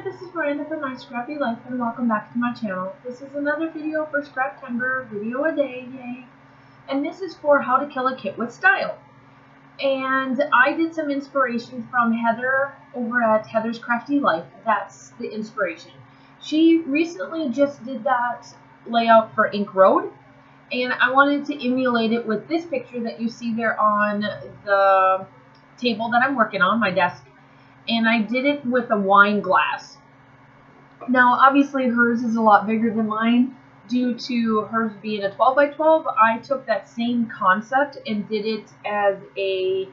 this is Miranda from My Scrappy Life, and welcome back to my channel. This is another video for Scraptember, video a day, yay! And this is for how to kill a kit with style. And I did some inspiration from Heather over at Heather's Crafty Life. That's the inspiration. She recently just did that layout for Ink Road, and I wanted to emulate it with this picture that you see there on the table that I'm working on, my desk. And I did it with a wine glass. Now, obviously, hers is a lot bigger than mine. Due to hers being a 12 by 12, I took that same concept and did it as a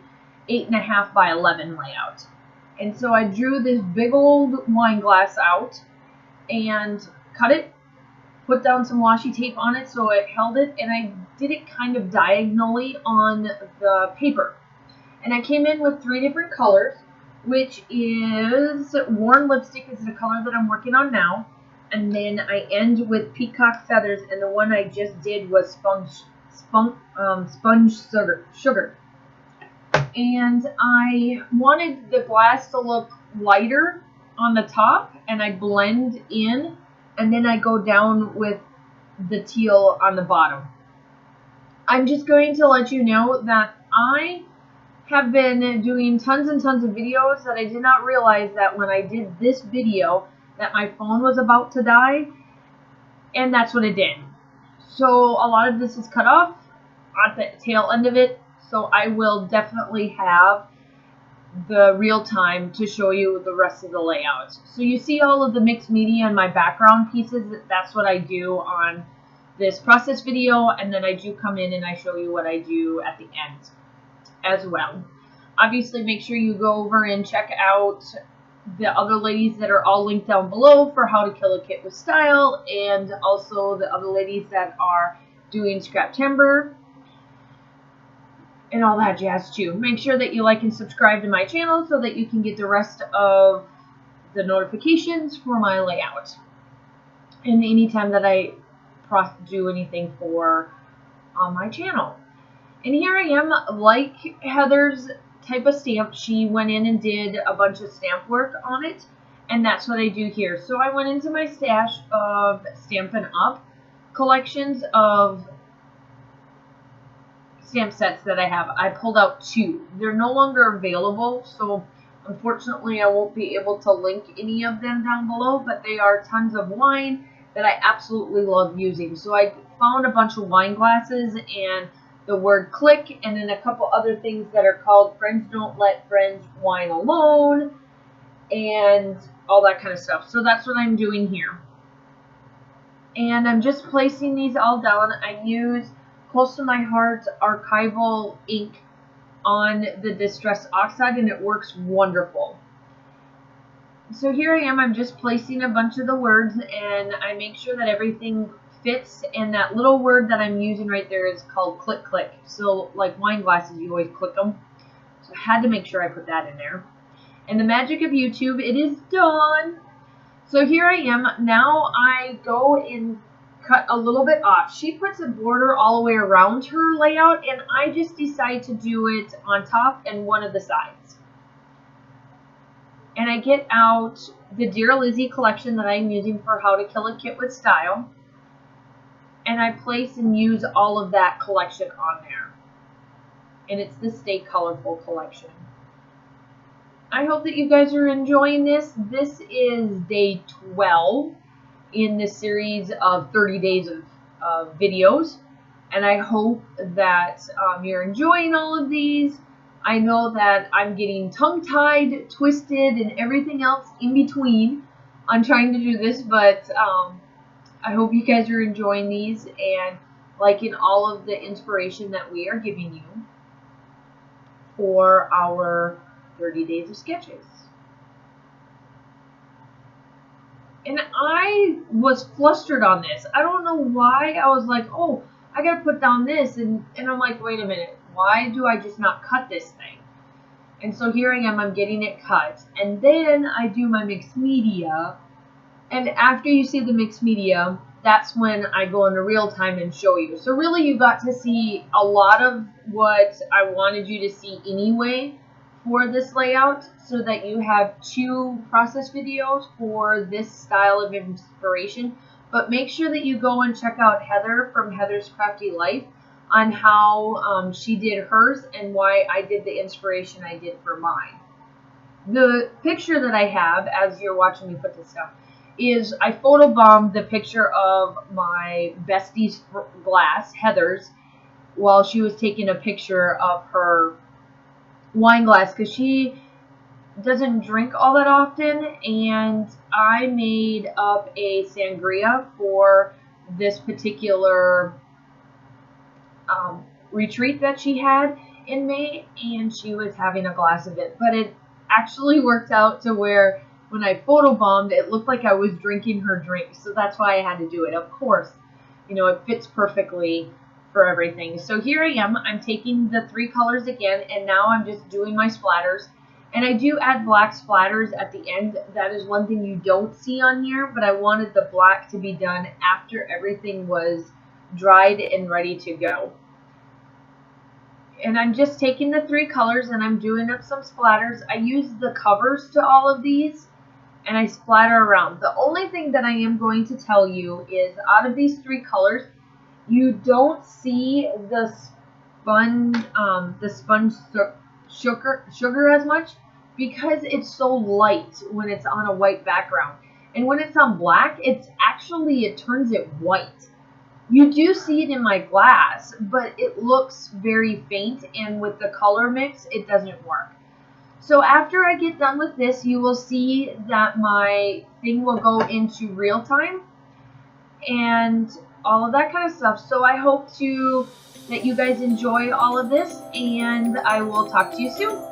8.5 by 11 layout. And so I drew this big old wine glass out and cut it, put down some washi tape on it so it held it, and I did it kind of diagonally on the paper. And I came in with 3 different colors, which is Worn Lipstick is the color that I'm working on now. And then I end with Peacock Feathers, and the one I just did was Sponge Sugar. And I wanted the glass to look lighter on the top, and I blend in, and then I go down with the teal on the bottom. I'm just going to let you know that I have been doing tons and tons of videos that I did not realize that when I did this video that my phone was about to die, and that's what it did. So a lot of this is cut off at the tail end of it, so I will definitely have the real time to show you the rest of the layout. So you see all of the mixed media and my background pieces. That's what I do on this process video, and then I do come in and I show you what I do at the end as well. Obviously, make sure you go over and check out the other ladies that are all linked down below for how to kill a kit with style, and also the other ladies that are doing Scraptember and all that jazz too. Make sure that you like and subscribe to my channel so that you can get the rest of the notifications for my layout and anytime that I do anything for on my channel. And here I am, like Heather's type of stamp. She went in and did a bunch of stamp work on it, and that's what I do here. So I went into my stash of Stampin' Up! Collections of stamp sets that I have. I pulled out 2. They're no longer available, so unfortunately I won't be able to link any of them down below, but they are tons of wine that I absolutely love using. So I found a bunch of wine glasses and the word click, and then a couple other things that are called Friends Don't Let Friends Wine Alone, and all that kind of stuff. So that's what I'm doing here. And I'm just placing these all down. I use Close to My Heart's archival ink on the Distress Oxide, and it works wonderful. So here I am, I'm just placing a bunch of the words, and I make sure that everything fits, and that little word that I'm using right there is called click click. So like wine glasses, you always click them. So I had to make sure I put that in there. And the magic of YouTube, it is done. So here I am. Now I go and cut a little bit off. She puts a border all the way around her layout, and I just decide to do it on top and one of the sides. And I get out the Dear Lizzie collection that I'm using for how to kill a kit with style. And I place and use all of that collection on there. And it's the Stay Colorful collection. I hope that you guys are enjoying this. This is day 12 in this series of 30 days of videos. And I hope that you're enjoying all of these. I know that I'm getting tongue-tied, twisted, and everything else in between on trying to do this, but I hope you guys are enjoying these and liking all of the inspiration that we are giving you for our 30 days of sketches. And I was flustered on this. I don't know why. I was like, oh, I gotta put down this, and I'm like, wait a minute, why do I just not cut this thing? And so here I am, I'm getting it cut, and then I do my mixed media. And after you see the mixed media, that's when I go into real time and show you. So really you got to see a lot of what I wanted you to see anyway for this layout so that you have 2 process videos for this style of inspiration. But make sure that you go and check out Heather from Heather's Crafty Life on how she did hers and why I did the inspiration I did for mine. The picture that I have, as you're watching me put this stuff, is I photobombed the picture of my bestie's glass, Heather's, while she was taking a picture of her wine glass, because she doesn't drink all that often, and I made up a sangria for this particular retreat that she had in May, and she was having a glass of it. But it actually worked out to where when I photobombed, it looked like I was drinking her drink, so that's why I had to do it. Of course, you know, it fits perfectly for everything. So here I am. I'm taking the 3 colors again, and now I'm just doing my splatters. And I do add black splatters at the end. That is one thing you don't see on here, but I wanted the black to be done after everything was dried and ready to go. And I'm just taking the 3 colors and I'm doing up some splatters. I use the covers to all of these and I splatter around. The only thing that I am going to tell you is out of these 3 colors, you don't see the sponge sugar as much because it's so light when it's on a white background. And when it's on black, it turns it white. You do see it in my glass, but it looks very faint, and with the color mix, it doesn't work. So after I get done with this, you will see that my thing will go into real time and all of that kind of stuff. So I hope that you guys enjoy all of this, and I will talk to you soon.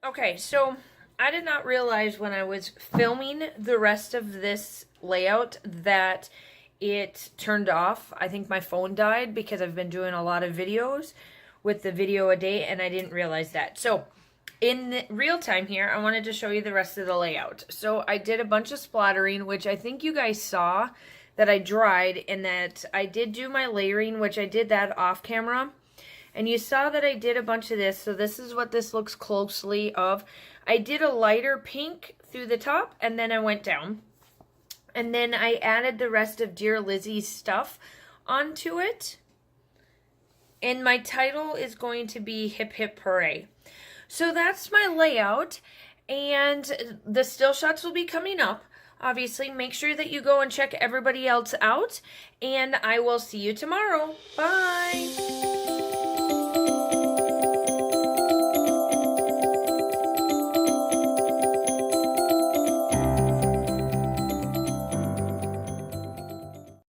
Okay, so I did not realize when I was filming the rest of this layout that it turned off. I think my phone died because I've been doing a lot of videos with the video a day and I didn't realize that. So in real time here, I wanted to show you the rest of the layout. So I did a bunch of splattering, which I think you guys saw that I dried, and that I did do my layering, which I did that off camera. And you saw that I did a bunch of this, so this is what this looks closely of. I did a lighter pink through the top, and then I went down. And then I added the rest of Dear Lizzie's stuff onto it. And my title is going to be Hip Hip Hooray. So that's my layout, and the still shots will be coming up. Obviously, make sure that you go and check everybody else out, and I will see you tomorrow. Bye!